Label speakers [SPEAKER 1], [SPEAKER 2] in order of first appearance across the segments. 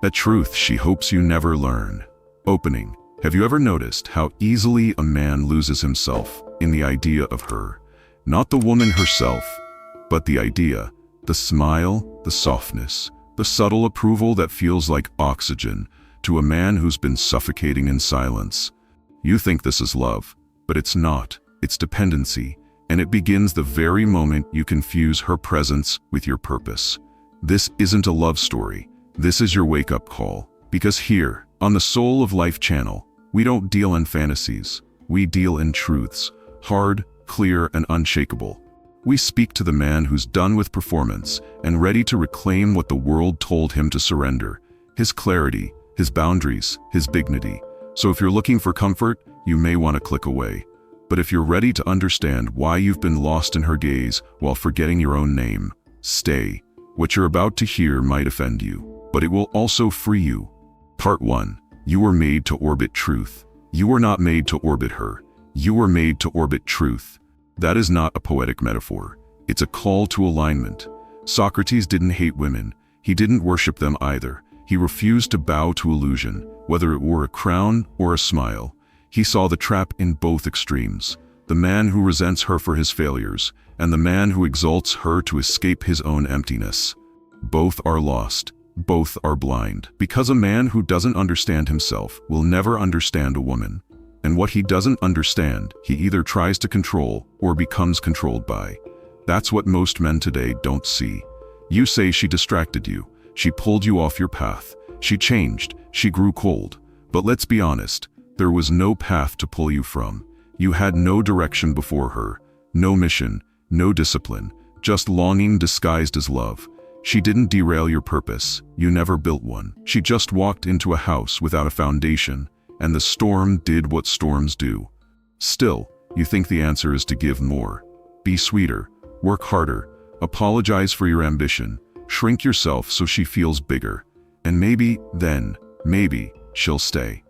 [SPEAKER 1] A truth she hopes you never learn. Opening. Have you ever noticed how easily a man loses himself in the idea of her? Not the woman herself, but the idea, the smile, the softness, the subtle approval that feels like oxygen to a man who's been suffocating in silence. You think this is love, but it's not. It's dependency, and it begins the very moment you confuse her presence with your purpose. This isn't a love story. This is your wake-up call. Because here, on the Soul of Life channel, we don't deal in fantasies. We deal in truths, hard, clear, and unshakable. We speak to the man who's done with performance and ready to reclaim what the world told him to surrender: his clarity, his boundaries, his dignity. So if you're looking for comfort, you may want to click away. But if you're ready to understand why you've been lost in her gaze while forgetting your own name, stay. What you're about to hear might offend you, but it will also free you. Part 1. You were made to orbit truth. You were not made to orbit her. You were made to orbit truth. That is not a poetic metaphor. It's a call to alignment. Socrates didn't hate women. He didn't worship them either. He refused to bow to illusion, whether it were a crown or a smile. He saw the trap in both extremes: the man who resents her for his failures, and the man who exalts her to escape his own emptiness. Both are lost. Both are blind. Because a man who doesn't understand himself will never understand a woman. And what he doesn't understand, he either tries to control or becomes controlled by. That's what most men today don't see. You say she distracted you. She pulled you off your path. She changed. She grew cold. But let's be honest, there was no path to pull you from. You had no direction before her, no mission, no discipline, just longing disguised as love. She didn't derail your purpose. You never built one. She just walked into a house without a foundation, and the storm did what storms do. Still, you think the answer is to give more. Be sweeter, work harder, apologize for your ambition, shrink yourself so she feels bigger. And maybe, then, maybe, she'll stay.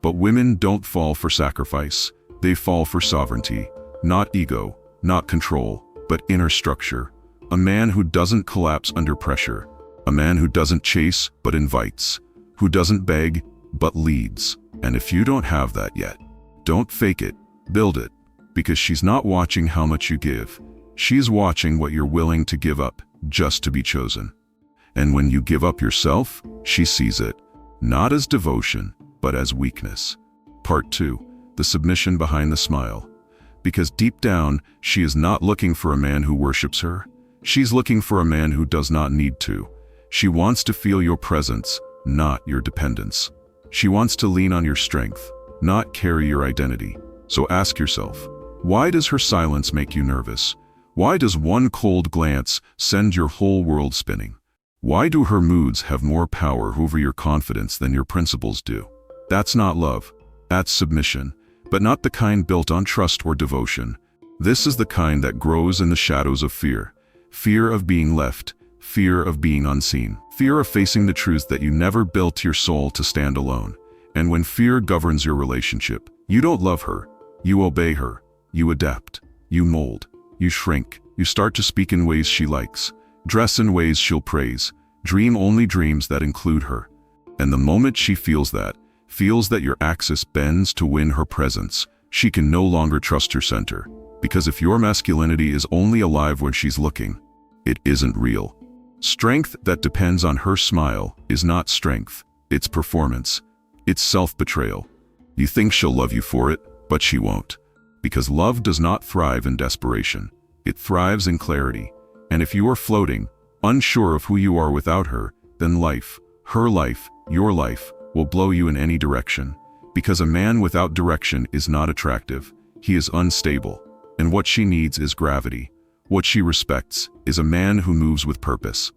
[SPEAKER 1] But women don't fall for sacrifice. They fall for sovereignty. Not ego, not control, but inner structure. A man who doesn't collapse under pressure. A man who doesn't chase, but invites. Who doesn't beg, but leads. And if you don't have that yet, don't fake it, build it. Because she's not watching how much you give. She's watching what you're willing to give up just to be chosen. And when you give up yourself, she sees it, not as devotion, but as weakness. Part 2. The submission behind the smile. Because deep down, she is not looking for a man who worships her. She's looking for a man who does not need to. She wants to feel your presence, not your dependence. She wants to lean on your strength, not carry your identity. So ask yourself, why does her silence make you nervous? Why does one cold glance send your whole world spinning? Why do her moods have more power over your confidence than your principles do? That's not love. That's submission, but not the kind built on trust or devotion. This is the kind that grows in the shadows of fear. Fear of being left, fear of being unseen, fear of facing the truth that you never built your soul to stand alone. And when fear governs your relationship, you don't love her, you obey her, you adapt, you mold, you shrink, you start to speak in ways she likes, dress in ways she'll praise, dream only dreams that include her. And the moment she feels that your axis bends to win her presence, she can no longer trust your center. Because if your masculinity is only alive when she's looking, it isn't real. Strength that depends on her smile is not strength, it's performance. It's self-betrayal. You think she'll love you for it, but she won't. Because love does not thrive in desperation. It thrives in clarity. And if you are floating, unsure of who you are without her, then life, her life, your life, will blow you in any direction. Because a man without direction is not attractive. He is unstable. And what she needs is gravity. What she respects is a man who moves with purpose,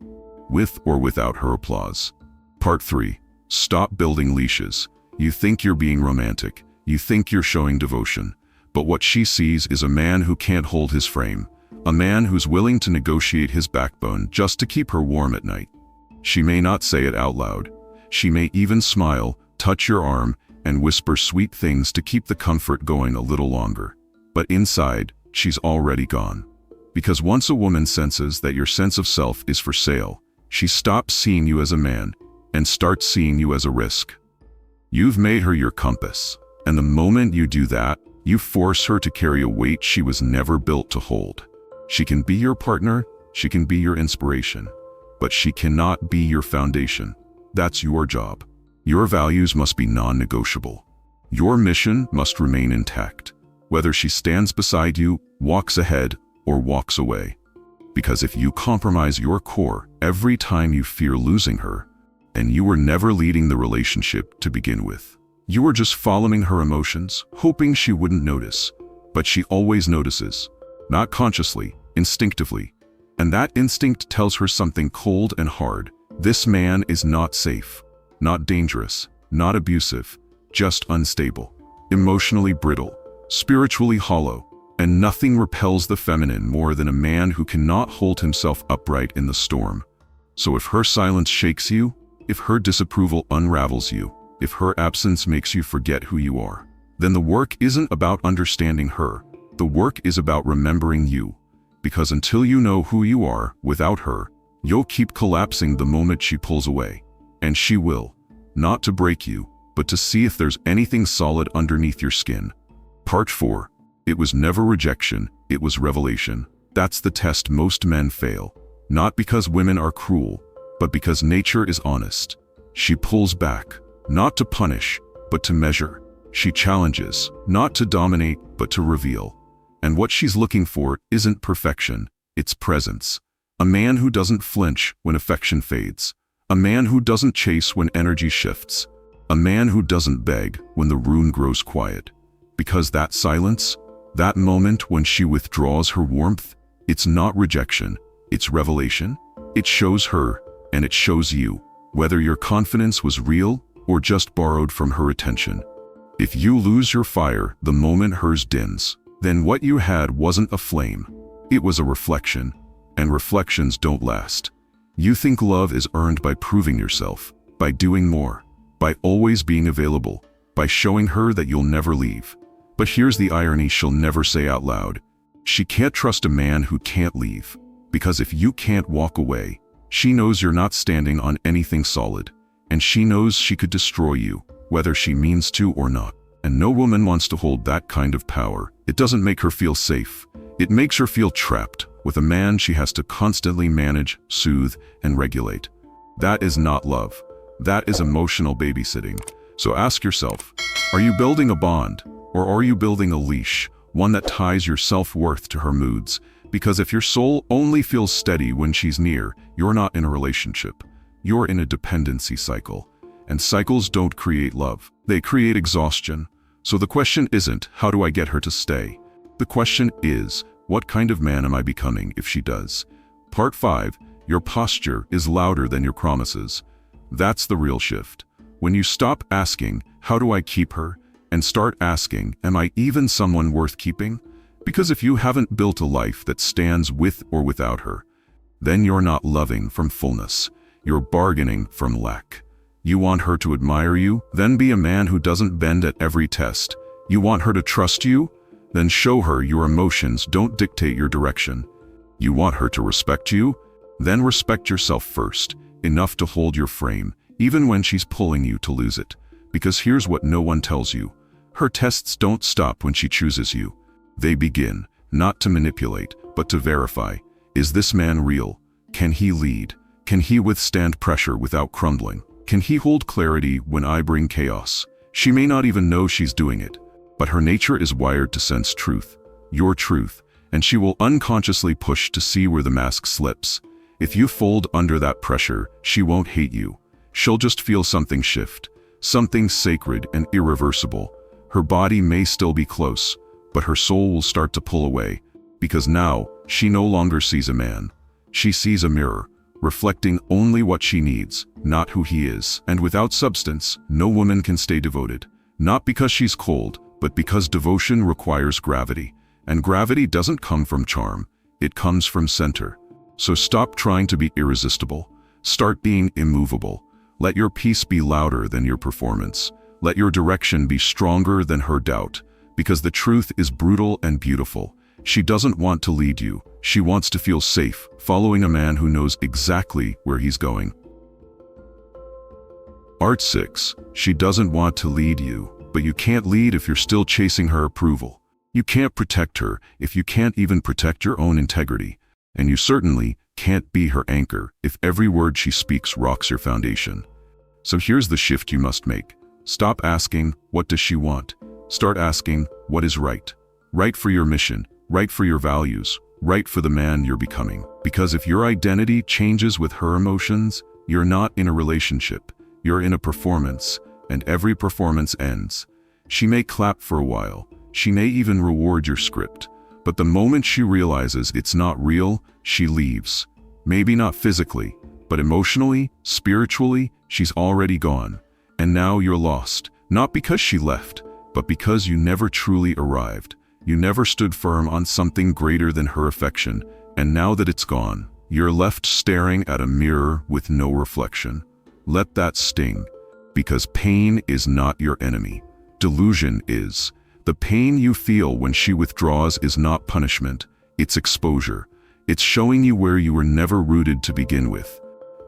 [SPEAKER 1] with or without her applause. Part 3. Stop building leashes. You think you're being romantic. You think you're showing devotion. But what she sees is a man who can't hold his frame. A man who's willing to negotiate his backbone just to keep her warm at night. She may not say it out loud. She may even smile, touch your arm, and whisper sweet things to keep the comfort going a little longer. But inside, she's already gone. Because once a woman senses that your sense of self is for sale, she stops seeing you as a man and start seeing you as a risk. You've made her your compass, and the moment you do that, you force her to carry a weight she was never built to hold. She can be your partner, she can be your inspiration, but she cannot be your foundation. That's your job. Your values must be non-negotiable. Your mission must remain intact, whether she stands beside you, walks ahead, or walks away. Because if you compromise your core every time you fear losing her, then you were never leading the relationship to begin with. You were just following her emotions, hoping she wouldn't notice. But she always notices, not consciously, instinctively. And that instinct tells her something cold and hard. This man is not safe, not dangerous, not abusive, just unstable, emotionally brittle, spiritually hollow. And nothing repels the feminine more than a man who cannot hold himself upright in the storm. So if her silence shakes you, if her disapproval unravels you, if her absence makes you forget who you are, then the work isn't about understanding her. The work is about remembering you. Because until you know who you are without her, you'll keep collapsing the moment she pulls away. And she will, not to break you, but to see if there's anything solid underneath your skin. Part 4. It was never rejection, it was revelation. That's the test most men fail. Not because women are cruel, but because nature is honest. She pulls back, not to punish, but to measure. She challenges, not to dominate, but to reveal. And what she's looking for isn't perfection, it's presence. A man who doesn't flinch when affection fades. A man who doesn't chase when energy shifts. A man who doesn't beg when the room grows quiet. Because that silence, that moment when she withdraws her warmth, it's not rejection, it's revelation. It shows her, and it shows you, whether your confidence was real or just borrowed from her attention. If you lose your fire the moment hers dims, then what you had wasn't a flame, it was a reflection, and reflections don't last. You think love is earned by proving yourself, by doing more, by always being available, by showing her that you'll never leave. But here's the irony she'll never say out loud. She can't trust a man who can't leave, because if you can't walk away, she knows you're not standing on anything solid, and she knows she could destroy you, whether she means to or not. And no woman wants to hold that kind of power. It doesn't make her feel safe. It makes her feel trapped with a man she has to constantly manage, soothe, and regulate. That is not love. That is emotional babysitting. So ask yourself, are you building a bond? Or are you building a leash, one that ties your self-worth to her moods? Because if your soul only feels steady when she's near, you're not in a relationship. You're in a dependency cycle. And cycles don't create love. They create exhaustion. So the question isn't, how do I get her to stay? The question is, what kind of man am I becoming if she does? Part 5, your posture is louder than your promises. That's the real shift. When you stop asking, how do I keep her? And start asking, am I even someone worth keeping? Because if you haven't built a life that stands with or without her, then you're not loving from fullness. You're bargaining from lack. You want her to admire you? Then be a man who doesn't bend at every test. You want her to trust you? Then show her your emotions don't dictate your direction. You want her to respect you? Then respect yourself first, enough to hold your frame, even when she's pulling you to lose it. Because here's what no one tells you. Her tests don't stop when she chooses you. They begin, not to manipulate, but to verify. Is this man real? Can he lead? Can he withstand pressure without crumbling? Can he hold clarity when I bring chaos? She may not even know she's doing it, but her nature is wired to sense truth, your truth, and she will unconsciously push to see where the mask slips. If you fold under that pressure, she won't hate you. She'll just feel something shift, something sacred and irreversible. Her body may still be close, but her soul will start to pull away, because now she no longer sees a man. She sees a mirror, reflecting only what she needs, not who he is. And without substance, no woman can stay devoted. Not because she's cold, but because devotion requires gravity. And gravity doesn't come from charm, it comes from center. So stop trying to be irresistible. Start being immovable. Let your peace be louder than your performance. Let your direction be stronger than her doubt. Because the truth is brutal and beautiful. She doesn't want to lead you. She wants to feel safe, following a man who knows exactly where he's going. Part 6. She doesn't want to lead you, but you can't lead if you're still chasing her approval. You can't protect her if you can't even protect your own integrity. And you certainly can't be her anchor if every word she speaks rocks your foundation. So here's the shift you must make. Stop asking, what does she want? Start asking, what is right? Right for your mission, right for your values, right for the man you're becoming. Because if your identity changes with her emotions, you're not in a relationship, you're in a performance, and every performance ends. She may clap for a while, she may even reward your script, but the moment she realizes it's not real, she leaves. Maybe not physically, but emotionally, spiritually, she's already gone. And now you're lost, not because she left, but because you never truly arrived. You never stood firm on something greater than her affection, and now that it's gone, you're left staring at a mirror with no reflection. Let that sting, because pain is not your enemy. Delusion is. The pain you feel when she withdraws is not punishment, it's exposure. It's showing you where you were never rooted to begin with.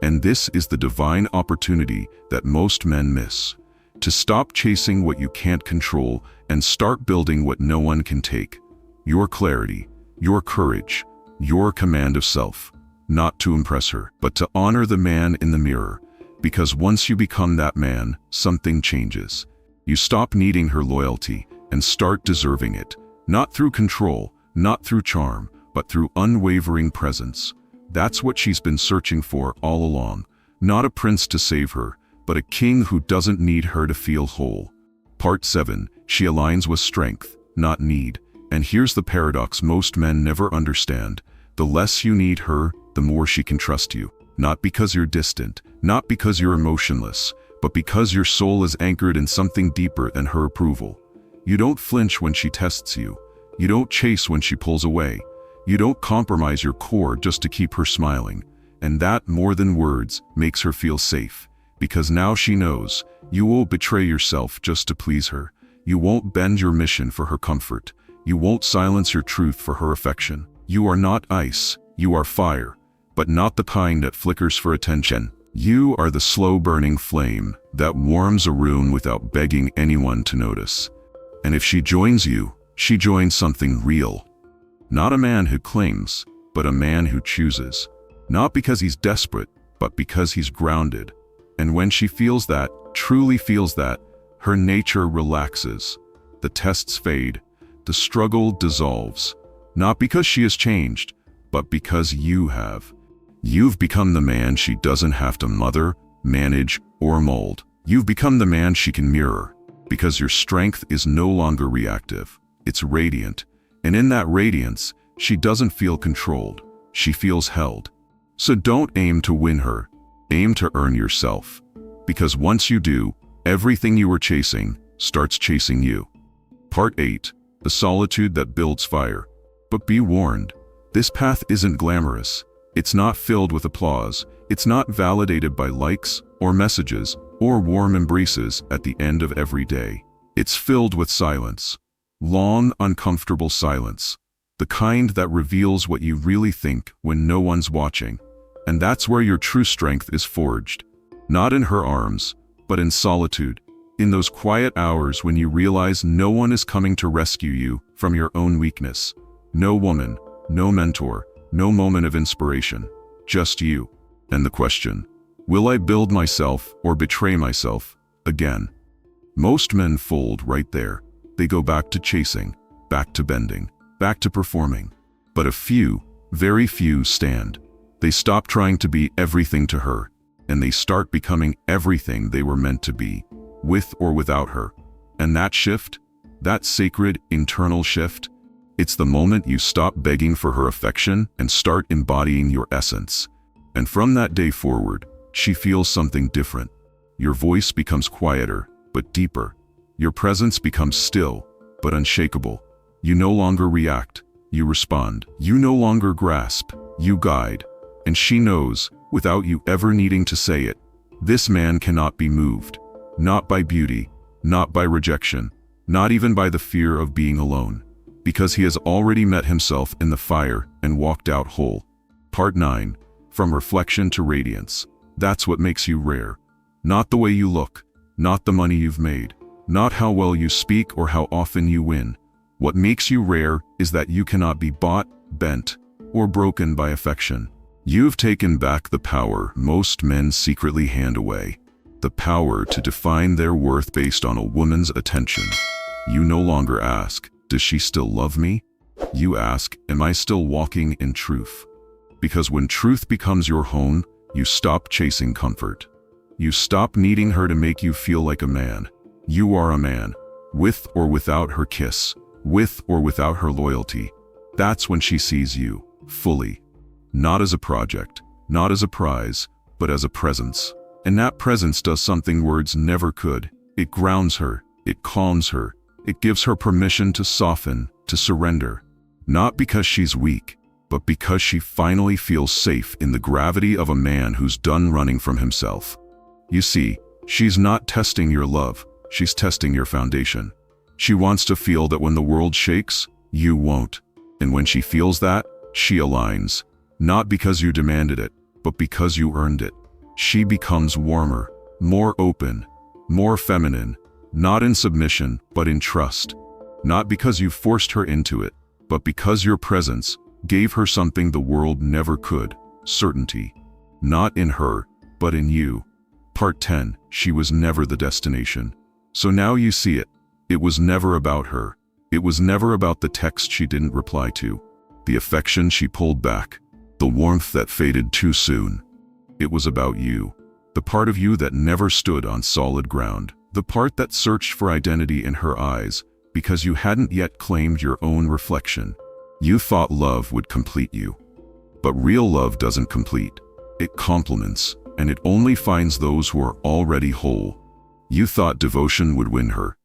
[SPEAKER 1] And this is the divine opportunity that most men miss. To stop chasing what you can't control and start building what no one can take. Your clarity, your courage, your command of self. Not to impress her, but to honor the man in the mirror. Because once you become that man, something changes. You stop needing her loyalty and start deserving it. Not through control, not through charm, but through unwavering presence. That's what she's been searching for all along. Not a prince to save her, but a king who doesn't need her to feel whole. Part 7. She aligns with strength, not need. And here's the paradox most men never understand. The less you need her, the more she can trust you. Not because you're distant, not because you're emotionless, but because your soul is anchored in something deeper than her approval. You don't flinch when she tests you. You don't chase when she pulls away. You don't compromise your core just to keep her smiling. And that, more than words, makes her feel safe. Because now she knows, you won't betray yourself just to please her. You won't bend your mission for her comfort. You won't silence your truth for her affection. You are not ice, you are fire. But not the kind that flickers for attention. You are the slow-burning flame that warms a room without begging anyone to notice. And if she joins you, she joins something real. Not a man who clings, but a man who chooses. Not because he's desperate, but because he's grounded. And when she feels that, truly feels that, her nature relaxes. The tests fade. The struggle dissolves. Not because she has changed, but because you have. You've become the man she doesn't have to mother, manage, or mold. You've become the man she can mirror, because your strength is no longer reactive. It's radiant. And in that radiance, she doesn't feel controlled. She feels held. So don't aim to win her. Aim to earn yourself. Because once you do, everything you were chasing starts chasing you. Part 8. The solitude that builds fire. But be warned, this path isn't glamorous. It's not filled with applause. It's not validated by likes or messages or warm embraces at the end of every day. It's filled with silence. Long, uncomfortable silence. The kind that reveals what you really think when no one's watching. And that's where your true strength is forged. Not in her arms, but in solitude. In those quiet hours when you realize no one is coming to rescue you from your own weakness. No woman, no mentor, no moment of inspiration, just you. And the question, will I build myself or betray myself again? Most men fold right there. They go back to chasing, back to bending, back to performing. But a few, very few stand. They stop trying to be everything to her, and they start becoming everything they were meant to be, with or without her. And that shift, that sacred internal shift, it's the moment you stop begging for her affection and start embodying your essence. And from that day forward, she feels something different. Your voice becomes quieter, but deeper. Your presence becomes still, but unshakable. You no longer react, you respond. You no longer grasp, you guide. And she knows, without you ever needing to say it, this man cannot be moved. Not by beauty, not by rejection, not even by the fear of being alone. Because he has already met himself in the fire and walked out whole. Part 9. From reflection to radiance. That's what makes you rare. Not the way you look, not the money you've made, not how well you speak or how often you win. What makes you rare is that you cannot be bought, bent, or broken by affection. You've taken back the power most men secretly hand away. The power to define their worth based on a woman's attention. You no longer ask, does she still love me? You ask, am I still walking in truth? Because when truth becomes your home, you stop chasing comfort. You stop needing her to make you feel like a man. You are a man, with or without her kiss, with or without her loyalty. That's when she sees you, fully. Not as a project, not as a prize, but as a presence. And that presence does something words never could. It grounds her, it calms her, it gives her permission to soften, to surrender. Not because she's weak, but because she finally feels safe in the gravity of a man who's done running from himself. You see, she's not testing your love, she's testing your foundation. She wants to feel that when the world shakes, you won't. And when she feels that, she aligns. Not because you demanded it, but because you earned it. She becomes warmer, more open, more feminine, not in submission, but in trust. Not because you forced her into it, but because your presence gave her something the world never could, certainty. Not in her, but in you. Part 10, she was never the destination. So now you see it. It was never about her. It was never about the text she didn't reply to, the affection she pulled back, the warmth that faded too soon. It was about you, the part of you that never stood on solid ground, the part that searched for identity in her eyes because you hadn't yet claimed your own reflection. You thought love would complete you. But real love doesn't complete. It complements, and it only finds those who are already whole. You thought devotion would win her,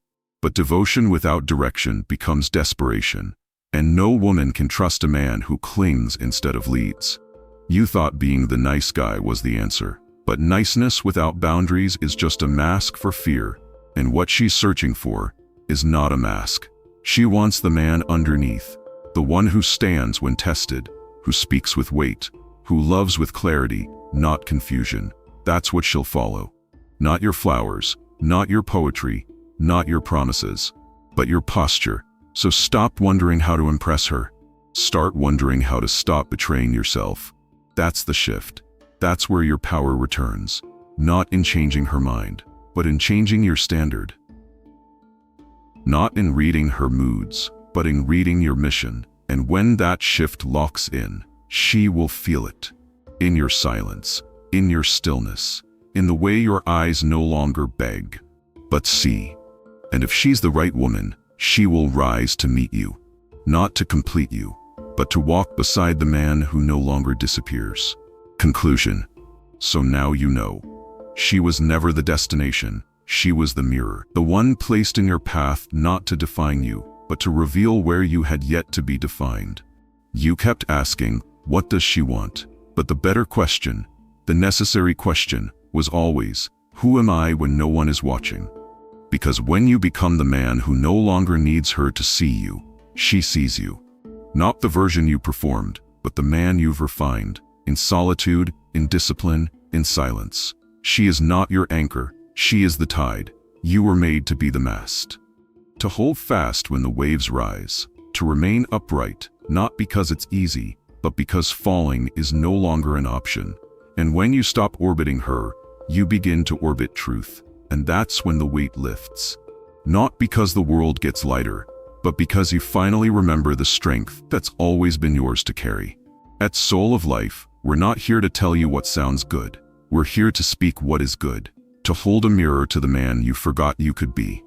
[SPEAKER 1] but devotion without direction becomes desperation, and no woman can trust a man who clings instead of leads. You thought being the nice guy was the answer, but niceness without boundaries is just a mask for fear, and what she's searching for is not a mask. She wants the man underneath, the one who stands when tested, who speaks with weight, who loves with clarity, not confusion. That's what she'll follow. Not your flowers, not your poetry, not your promises, but your posture. So stop wondering how to impress her. Start wondering how to stop betraying yourself. That's the shift. That's where your power returns. Not in changing her mind, but in changing your standard. Not in reading her moods, but in reading your mission. And when that shift locks in, she will feel it. In your silence, in your stillness, in the way your eyes no longer beg, but see. And if she's the right woman, she will rise to meet you. Not to complete you, but to walk beside the man who no longer disappears. Conclusion. So now you know. She was never the destination. She was the mirror, the one placed in your path not to define you, but to reveal where you had yet to be defined. You kept asking, what does she want? But the better question, the necessary question, was always, who am I when no one is watching? Because when you become the man who no longer needs her to see you, she sees you. Not the version you performed, but the man you've refined, in solitude, in discipline, in silence. She is not your anchor, she is the tide. You were made to be the mast. To hold fast when the waves rise, to remain upright, not because it's easy, but because falling is no longer an option. And when you stop orbiting her, you begin to orbit truth, and that's when the weight lifts. Not because the world gets lighter, but because you finally remember the strength that's always been yours to carry. At Soul of Life, we're not here to tell you what sounds good. We're here to speak what is good, to hold a mirror to the man you forgot you could be.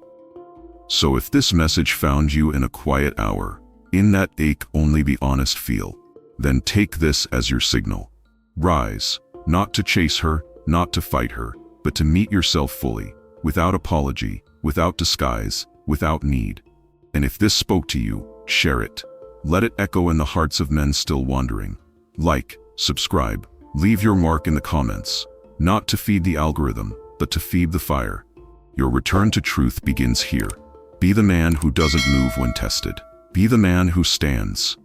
[SPEAKER 1] So if this message found you in a quiet hour, in that ache only be honest feel, then take this as your signal. Rise, not to chase her, not to fight her, but to meet yourself fully, without apology, without disguise, without need. And if this spoke to you, share it. Let it echo in the hearts of men still wandering. Like, subscribe, leave your mark in the comments, not to feed the algorithm, but to feed the fire. Your return to truth begins here. Be the man who doesn't move when tested. Be the man who stands,